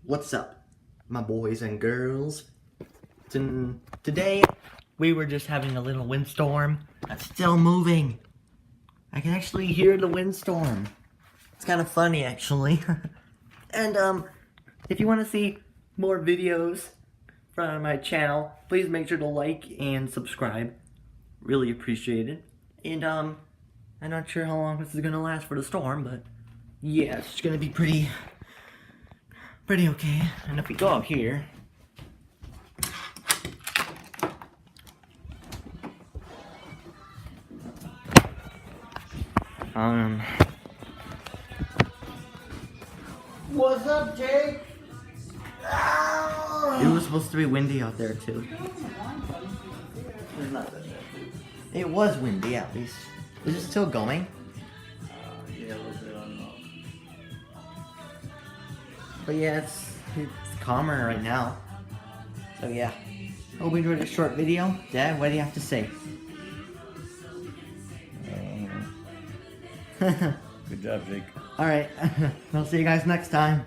What's up, my boys and girls? Today, we were just having a little windstorm. It's still moving. I can actually hear the windstorm. It's kind of funny, actually. And, if you want to see more videos from my channel, please make sure to like and subscribe. Really appreciate it. And, I'm not sure how long this is gonna last for the storm, but yeah, it's gonna be pretty okay. And if we go out here, What's up, Jake? it was supposed to be windy out there too. It was windy at least. Is it still going? Yeah, a little bit on. But yeah, it's calmer right now. So yeah. Hope you enjoyed this short video. Dad, what do you have to say? Good job, Jake. Alright, I'll see you guys next time.